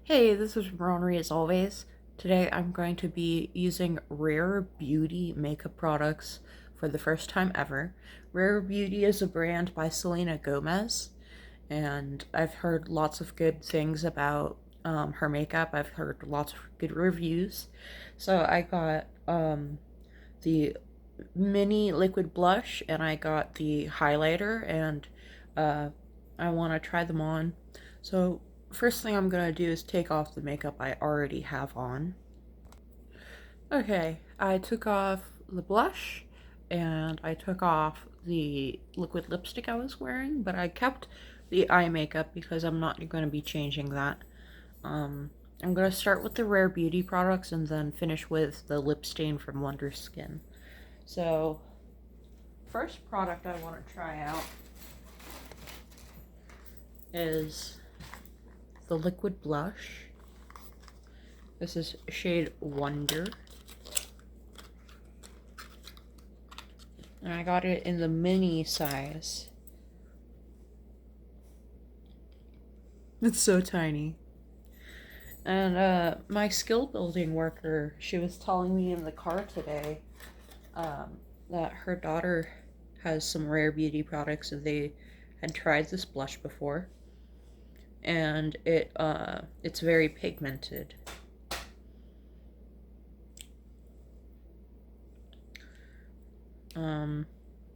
Hey, this is Ronry as always. Today I'm going to be using Rare Beauty makeup products for the first time ever. Rare Beauty is a brand by Selena Gomez, and I've heard lots of good things about her makeup. I've heard lots of good reviews. So I got the mini liquid blush and I got the highlighter, and uh, I want to try them on. So first thing I'm gonna do is take off the makeup I already have on. Okay, I took off the blush and I took off the liquid lipstick I was wearing, but I kept the eye makeup because I'm not going to be changing that. I'm going to start with the Rare Beauty products and then finish with the lip stain from Wonder Skin. So, first product I want to try out is the liquid blush. This is shade Wonder. And I got it in the mini size. It's so tiny. And my skill building worker, she was telling me in the car today that her daughter has some Rare Beauty products and they had tried this blush before. And it's very pigmented. It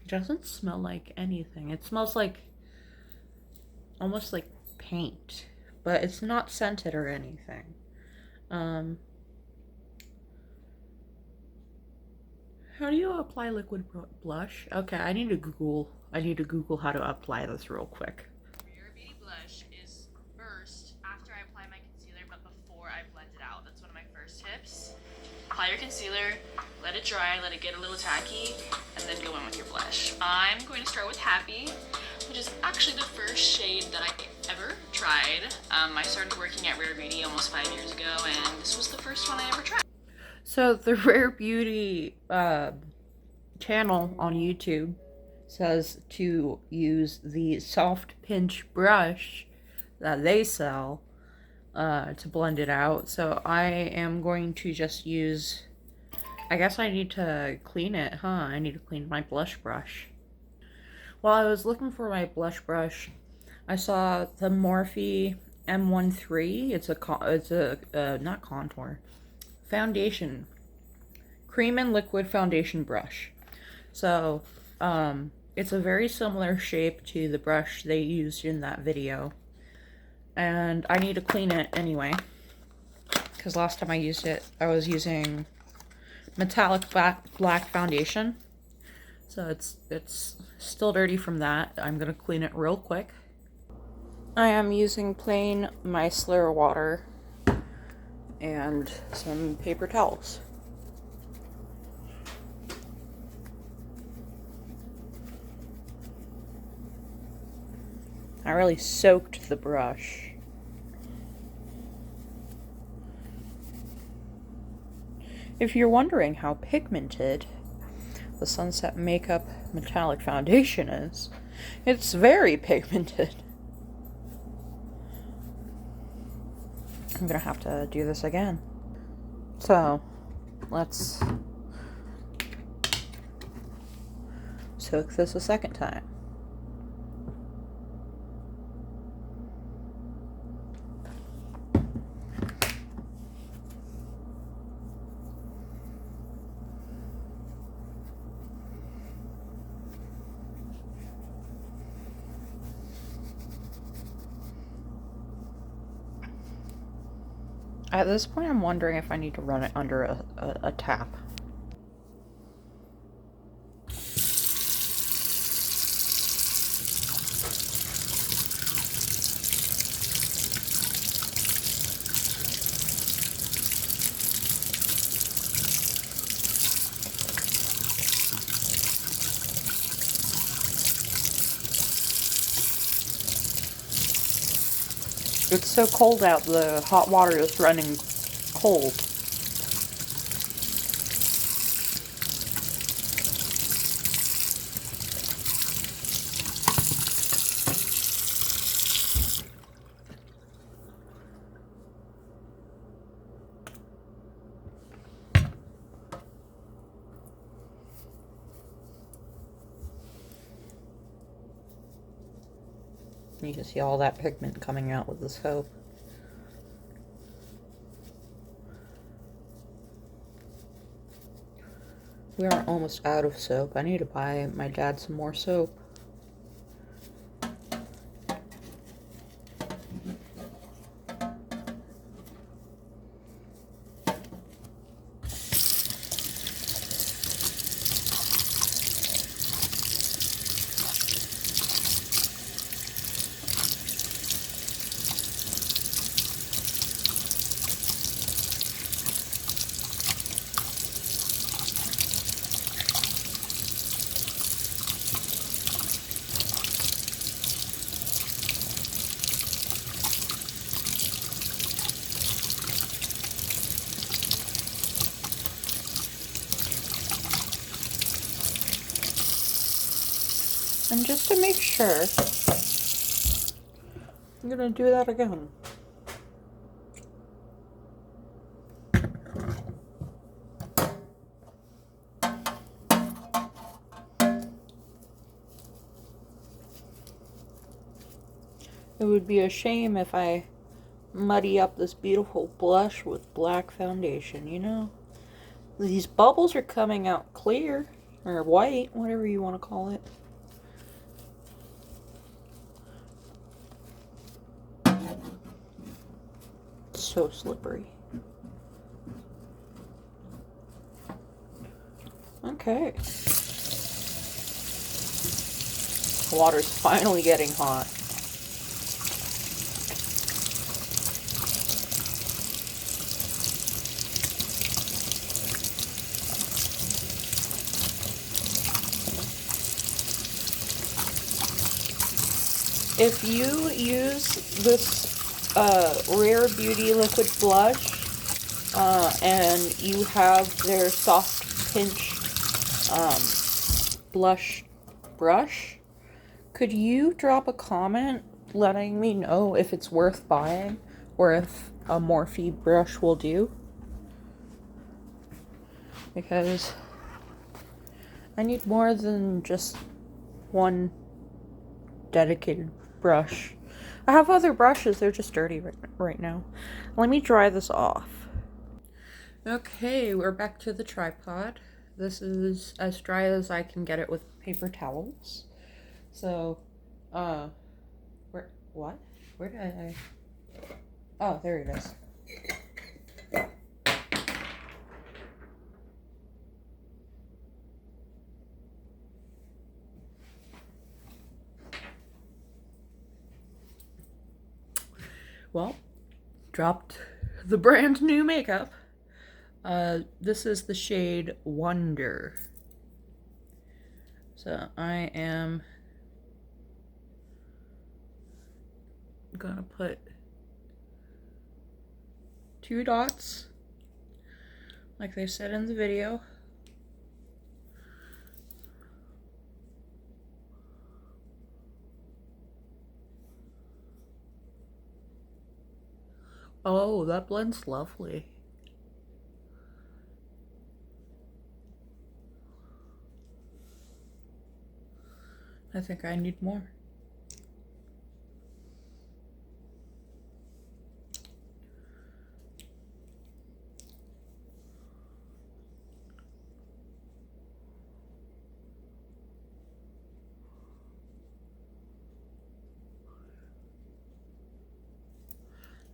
doesn't smell like anything. It smells like almost like paint, but it's not scented or anything. How do you apply liquid blush? Okay, I need to Google how to apply this real quick. Rare Beauty blush is first after I apply my concealer, but before I blend it out. That's one of my first tips. Apply your concealer, let it dry, let it get a little tacky, and then go in with your blush. I'm going to start with Happy, which is actually the first shade that I ever tried. I started working at Rare Beauty almost 5 years ago, and this was the first one I ever tried. So the Rare Beauty channel on YouTube says to use the soft pinch brush that they sell to blend it out. So I am going to just use, I guess I need to clean it, huh? I need to clean my blush brush. While I was looking for my blush brush, I saw the Morphe M13. It's a not contour, foundation, cream and liquid foundation brush. So, it's a very similar shape to the brush they used in that video. And I need to clean it anyway, because last time I used it, I was using metallic black foundation. So it's still dirty from that. I'm gonna clean it real quick. I am using plain micellar water and some paper towels. I really soaked the brush. If you're wondering how pigmented the Sunset Makeup Metallic Foundation is, it's very pigmented. I'm gonna have to do this again. So, let's soak this a second time. At this point, I'm wondering if I need to run it under a tap. It's so cold out, the hot water is running cold. You can see all that pigment coming out with the soap. We are almost out of soap. I need to buy my dad some more soap. And just to make sure, I'm gonna do that again. It would be a shame if I muddy up this beautiful blush with black foundation, you know? These bubbles are coming out clear, or white, whatever you want to call it. It's so slippery. Okay. The water's finally getting hot. If you use this Rare Beauty liquid blush and you have their soft pinch blush brush, could you drop a comment letting me know if it's worth buying or if a Morphe brush will do? Because I need more than just one dedicated brush. I have other brushes, they're just dirty right now. Let me dry this off. Okay, we're back to the tripod. This is as dry as I can get it with paper towels. So, what? Where did I? Oh, there it is. Well, dropped the brand new makeup. This is the shade Wonder. So I am gonna put 2 dots, like they said in the video. Oh, that blends lovely. I think I need more.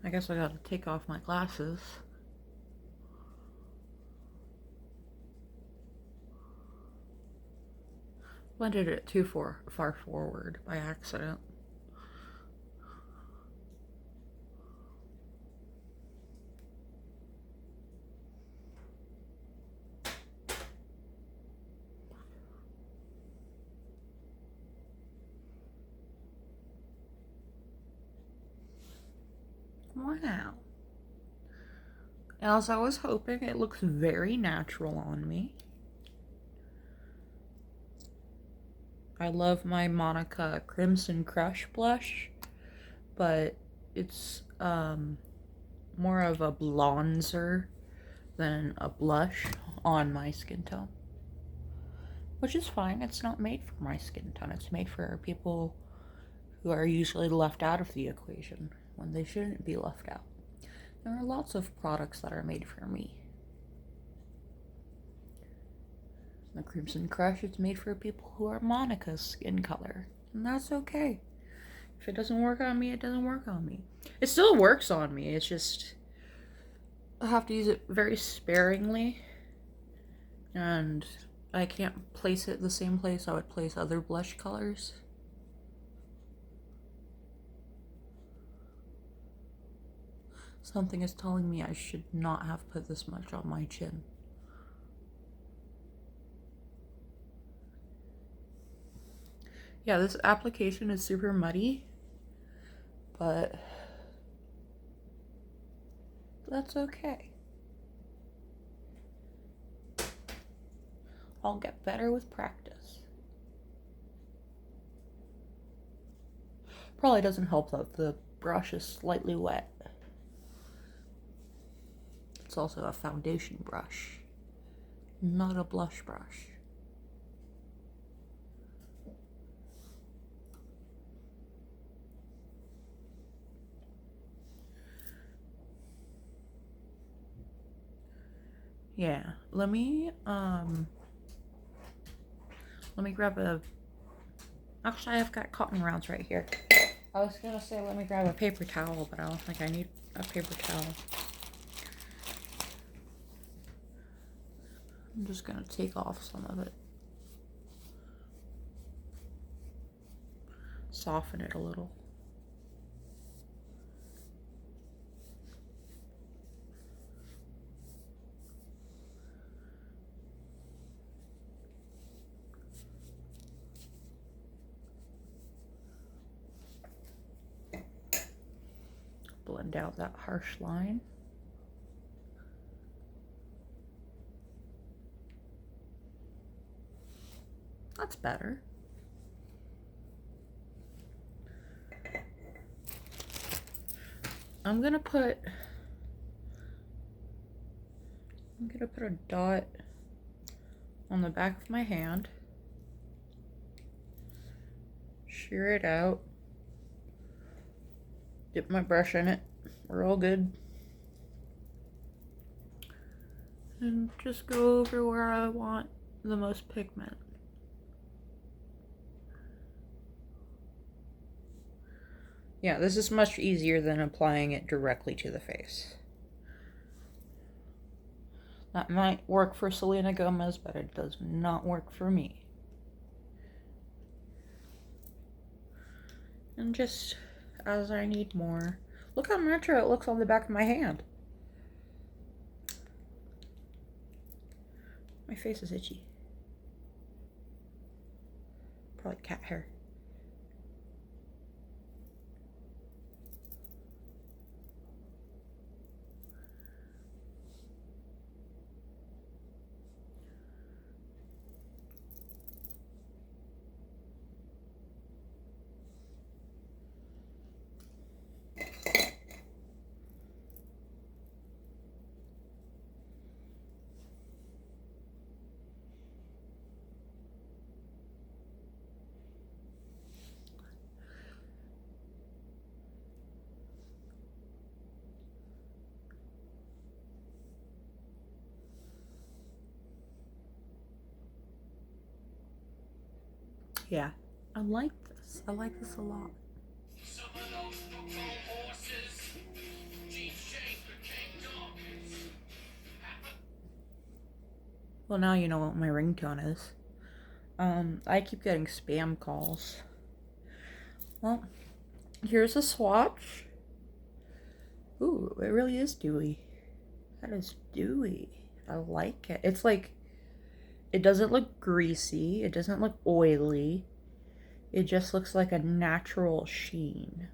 I guess I gotta take off my glasses. Blended it too far forward by accident. Wow. As I was hoping, it looks very natural on me. I love my Monica Crimson Crush blush, but it's more of a bronzer than a blush on my skin tone. Which is fine, it's not made for my skin tone, it's made for people who are usually left out of the equation when they shouldn't be left out. There are lots of products that are made for me. The Crimson Crush is made for people who are Monica's skin color, and that's okay. If it doesn't work on me, it doesn't work on me. It still works on me, it's just I have to use it very sparingly, and I can't place it the same place I would place other blush colors. Something is telling me I should not have put this much on my chin. Yeah, this application is super muddy, but that's okay. I'll get better with practice. Probably doesn't help that the brush is slightly wet. It's also a foundation brush, not a blush brush. Yeah, let me grab a, actually I've got cotton rounds right here. I was gonna say let me grab a paper towel, but I don't think I need a paper towel. I'm just gonna take off some of it. Soften it a little. Blend out that harsh line. That's better. I'm gonna put a dot on the back of my hand. Shear it out. Dip my brush in it. We're all good. And just go over where I want the most pigment. Yeah, this is much easier than applying it directly to the face. That might work for Selena Gomez, but it does not work for me. And just as I need more. Look how natural it looks on the back of my hand. My face is itchy. Probably cat hair. Yeah, I like this. I like this a lot. Well, now you know what my ringtone is. I keep getting spam calls. Well, here's a swatch. Ooh, it really is dewy. That is dewy. I like it. It's like, it doesn't look greasy. It doesn't look oily. It just looks like a natural sheen.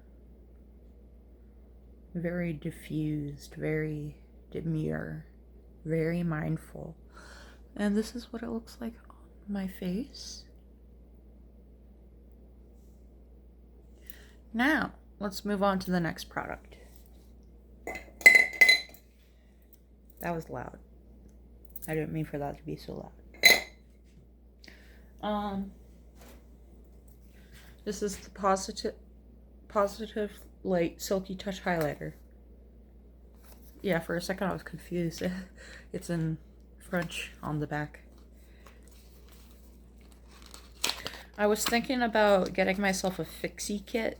Very diffused, very demure, very mindful. And this is what it looks like on my face. Now, let's move on to the next product. That was loud. I didn't mean for that to be so loud. This is the Positive Light Silky Touch Highlighter. Yeah, for a second I was confused. It's in French on the back. I was thinking about getting myself a fixie kit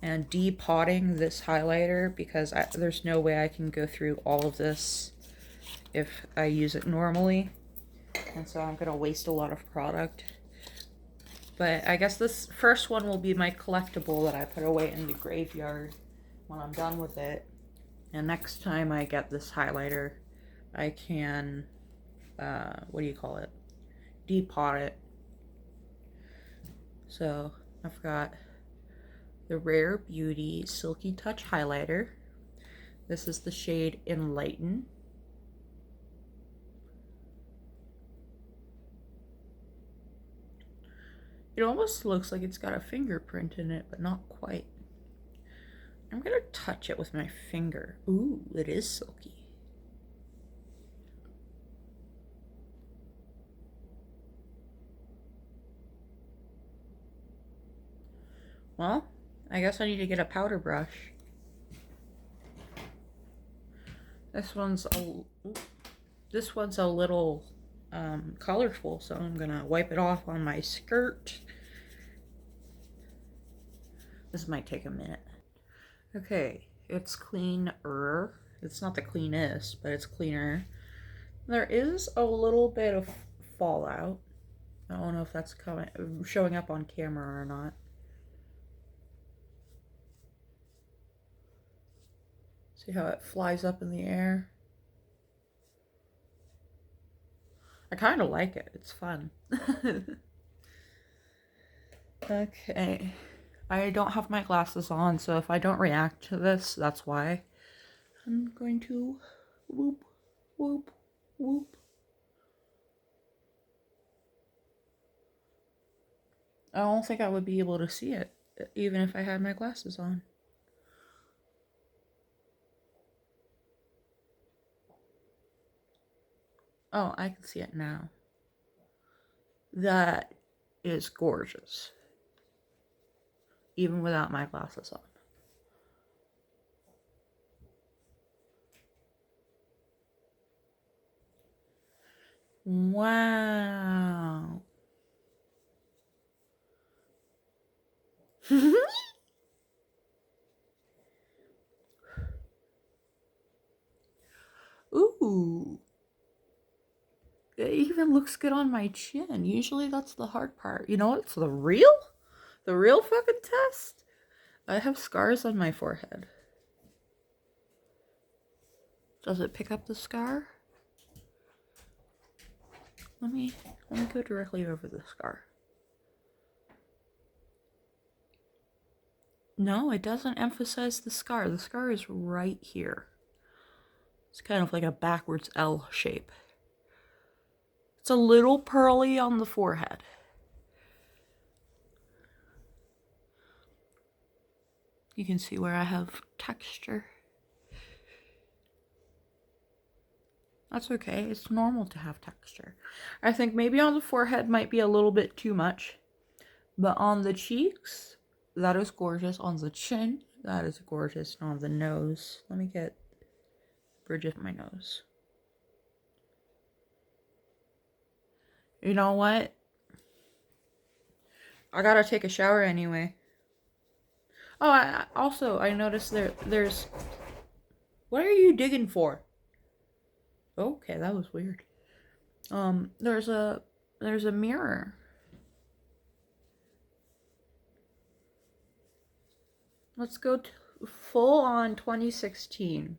and depotting this highlighter because there's no way I can go through all of this if I use it normally. And so I'm going to waste a lot of product. But I guess this first one will be my collectible that I put away in the graveyard when I'm done with it. And next time I get this highlighter, I can, what do you call it? Depot it. So I've got the Rare Beauty Silky Touch Highlighter. This is the shade Enlighten. It almost looks like it's got a fingerprint in it, but not quite. I'm gonna touch it with my finger. Ooh, it is silky. Well, I guess I need to get a powder brush. This one's a little colorful, so I'm gonna wipe it off on my skirt. This might take a minute. Okay, it's cleaner. It's not the cleanest, but it's cleaner. There is a little bit of fallout. I don't know if that's showing up on camera or not. See how it flies up in the air? I kind of like it. It's fun. Okay. I don't have my glasses on, so if I don't react to this, that's why. I'm going to whoop, whoop, whoop. I don't think I would be able to see it, even if I had my glasses on. Oh, I can see it now. That is gorgeous. Even without my glasses on. Wow. Ooh. It even looks good on my chin. Usually that's the hard part. You know what's the real fucking test? I have scars on my forehead. Does it pick up the scar? Let me go directly over the scar. No, it doesn't emphasize the scar. The scar is right here. It's kind of like a backwards L shape. It's a little pearly on the forehead. You can see where I have texture. That's okay. It's normal to have texture. I think maybe on the forehead might be a little bit too much. But on the cheeks, that is gorgeous. On the chin, that is gorgeous. And on the nose, let me get the bridge of my nose. You know what? I gotta take a shower anyway. Oh, I noticed there's... What are you digging for? Okay, that was weird. There's a mirror. Let's go full on 2016.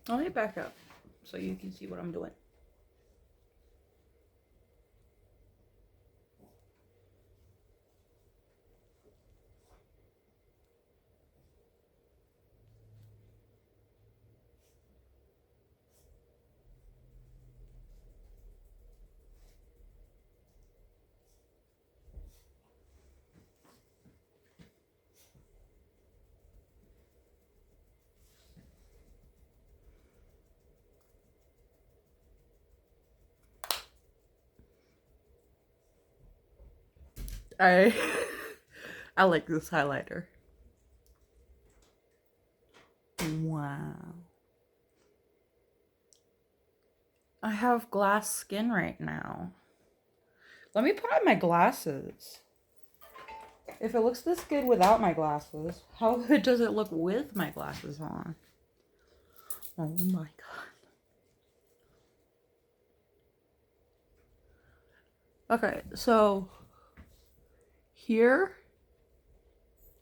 Let me back up so you can see what I'm doing. I I like this highlighter. Wow. I have glass skin right now. Let me put on my glasses. If it looks this good without my glasses, how good does it look with my glasses on? Oh my god. Okay, so here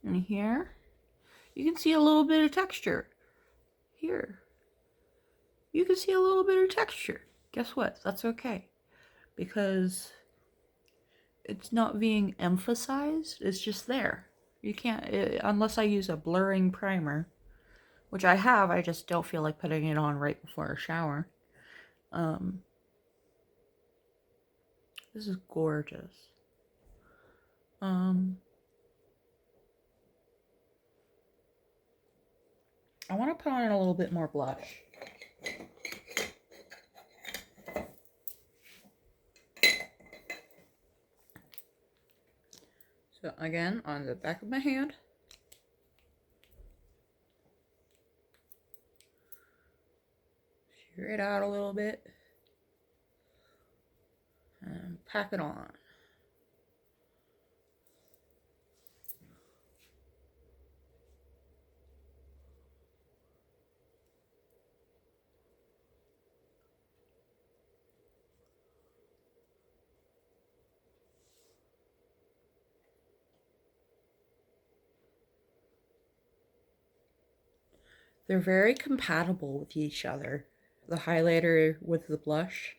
and here, you can see a little bit of texture. Here, you can see a little bit of texture. Guess what? That's okay. Because it's not being emphasized, it's just there. You can't, unless I use a blurring primer, which I have, I just don't feel like putting it on right before a shower. This is gorgeous. I want to put on a little bit more blush. So again, on the back of my hand. Shear it out a little bit. And pack it on. They're very compatible with each other. The highlighter with the blush.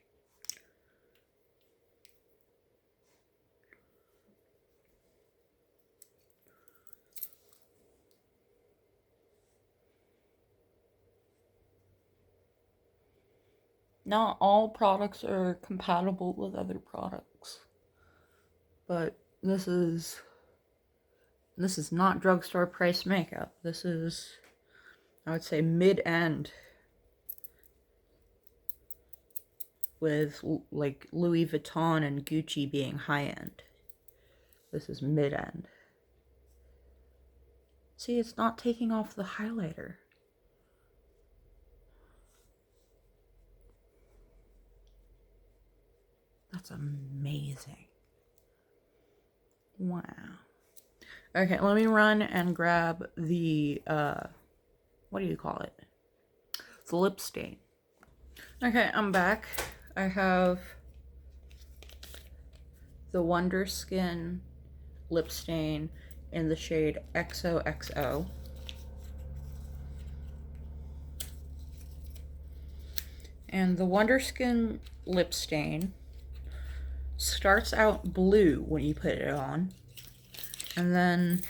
Not all products are compatible with other products. But this is not drugstore price makeup. This is, I would say, mid-end. With like Louis Vuitton and Gucci being high-end. This is mid-end. See, it's not taking off the highlighter. That's amazing. Wow. Okay, let me run and grab the, what do you call it? The lip stain. Okay, I'm back. I have the Wonder Skin lip stain in the shade XOXO. And the Wonder Skin lip stain starts out blue when you put it on. And then,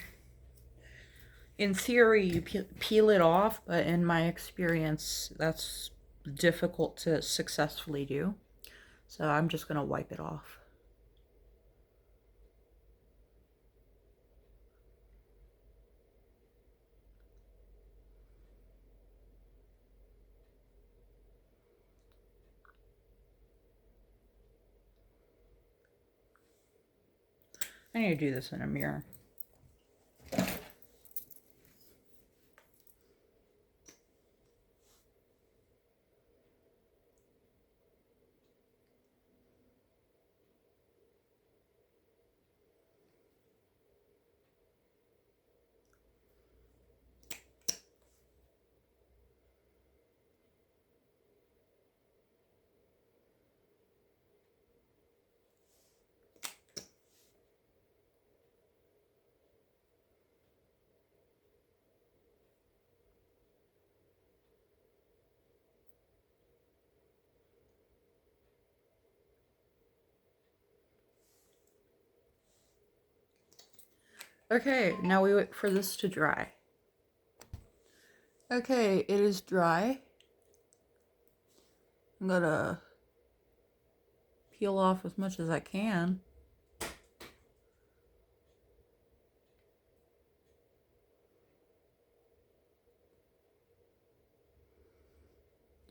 in theory, you peel it off, but in my experience, that's difficult to successfully do. So I'm just going to wipe it off. I need to do this in a mirror. Okay, now we wait for this to dry. Okay, it is dry. I'm gonna peel off as much as I can.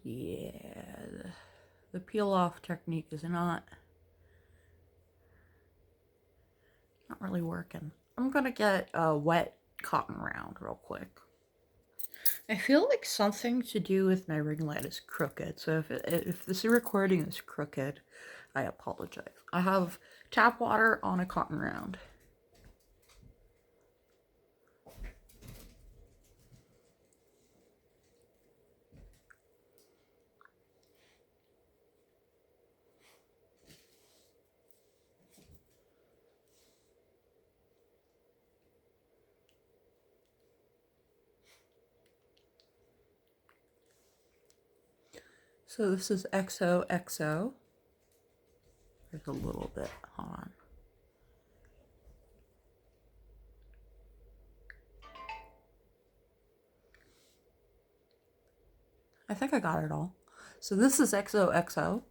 Yeah, the peel off technique is not not really working. I'm gonna get a wet cotton round real quick. I feel like something to do with my ring light is crooked, so if this recording is crooked, I apologize. I have tap water on a cotton round. So this is XOXO. There's a little bit on. I think I got it all. So this is XOXO.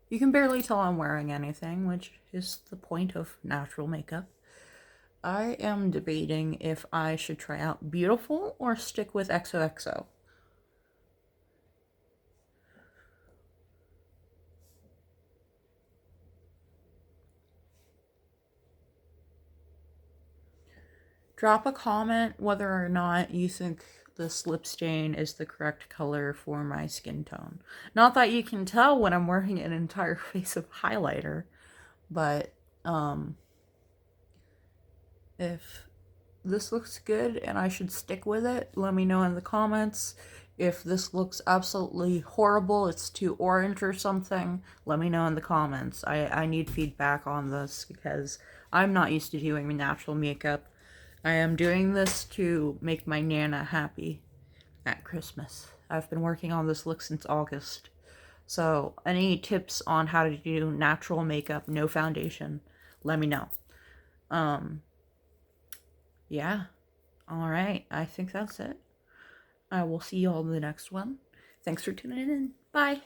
You can barely tell I'm wearing anything, which is the point of natural makeup. I am debating if I should try out Beautiful or stick with XOXO. Drop a comment whether or not you think this lip stain is the correct color for my skin tone. Not that you can tell when I'm wearing an entire face of highlighter, but if this looks good and I should stick with it, let me know in the comments. If this looks absolutely horrible, it's too orange or something, let me know in the comments. I need feedback on this because I'm not used to doing natural makeup. I am doing this to make my Nana happy at Christmas. I've been working on this look since August. So any tips on how to do natural makeup, no foundation, let me know. Yeah. All right. I think that's it. I will see you all in the next one. Thanks for tuning in. Bye.